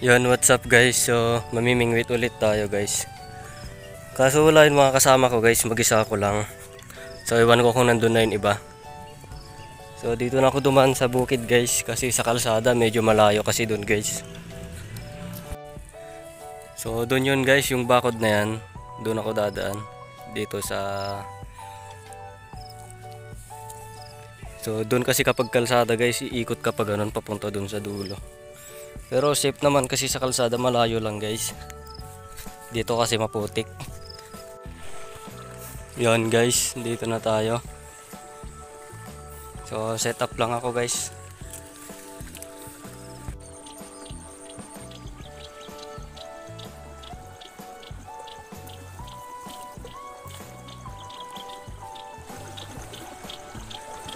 Yun, what's up guys? So, mamimingwit ulit tayo guys. Kaso wala yung mga kasama ko guys, mag-isa ko lang. So, iwan ko kung nandun na yung iba. So, dito na ako dumaan sa bukid guys, kasi sa kalsada medyo malayo kasi dun guys. So, dun yun guys, yung bakod na yan. Dun ako dadaan. Dito sa... So, dun kasi kapag kalsada guys, iikot ka pa ganun papunta dun sa dulo. Pero safe naman kasi sa kalsada, malayo lang guys. Dito kasi maputik. Yon guys, dito na tayo. So set up lang ako guys.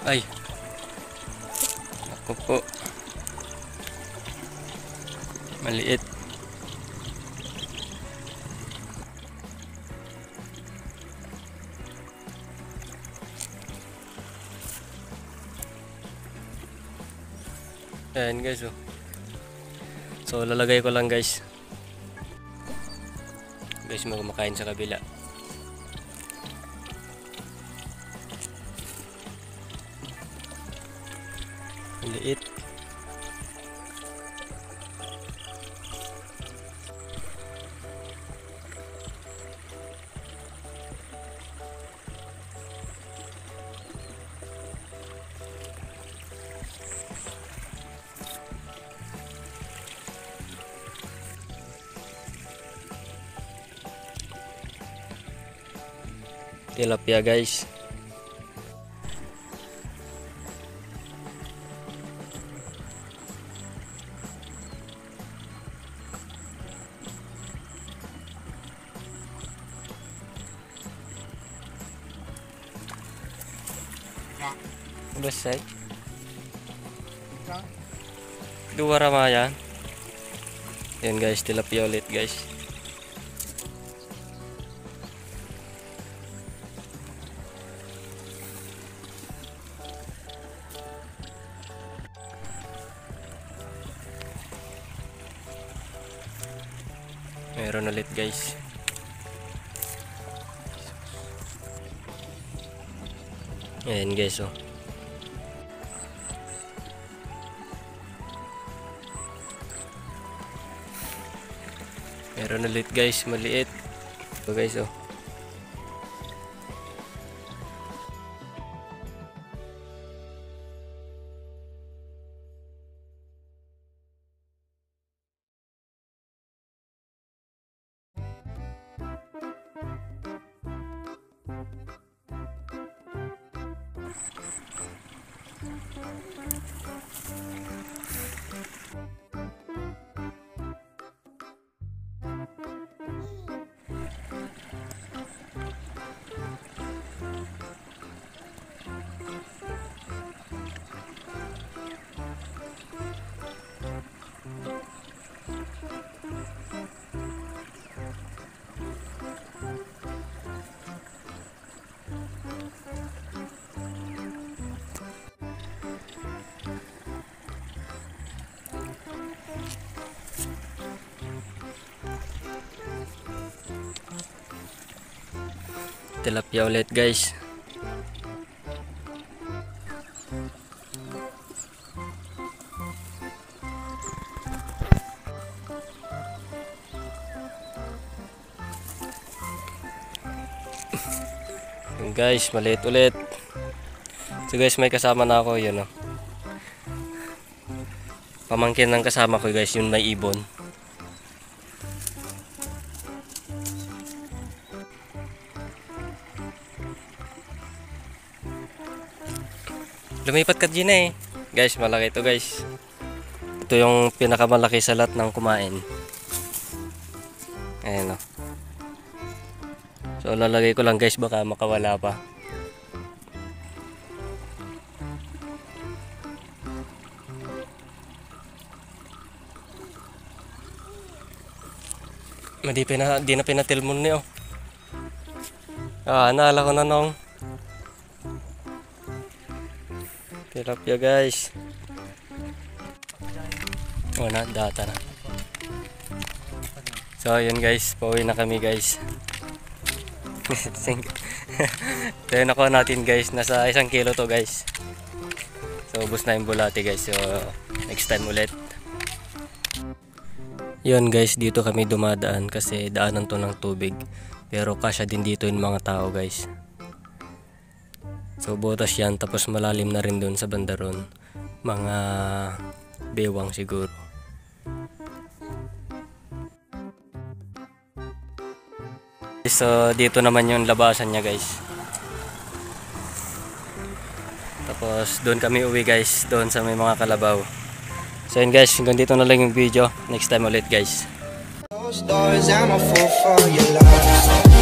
Ay. Ako po. Maliit. Ayan guys, oh. So lalagay ko lang guys. Guys, may kumakain sa kabila. Maliit. Tilapia guys. Besay. Dua ramaya. Yan guys, tilapia ulit guys. Meron ulit guys. Ayan guys, oh. Meron ulit guys, maliit. So guys, oh. Tilapia ulit guys. Guys, maliit ulit. So guys, may kasama na ako, yun, oh. Pamangkin ng kasama ko guys, yun may ibon. Lumipat ka dyan eh. Guys, malaki ito guys. Ito yung pinakamalaki sa lahat ng kumain. Ayan, oh. So lalagay ko lang guys, baka makawala pa. Di na pinatilmon niyo. Naala ko na nung. Tilapia guys. Oh, na data na. So yun guys, pauwi na kami guys. So yun ako natin guys, nasa 1 kilo to guys. So ubos na yung bulati guys, so next time ulit. Yun guys, dito kami dumadaan kasi daanan to ng tubig. Pero kasya din dito yung mga tao guys. So butas yan, tapos malalim na rin dun sa bandaron. Mga bewang siguro. So dito naman yung labasan niya guys. Tapos doon kami uwi guys, doon sa may mga kalabaw. So yun guys, hanggang dito na lang yung video. Next time ulit guys. Those doors, I'm a fool for your love.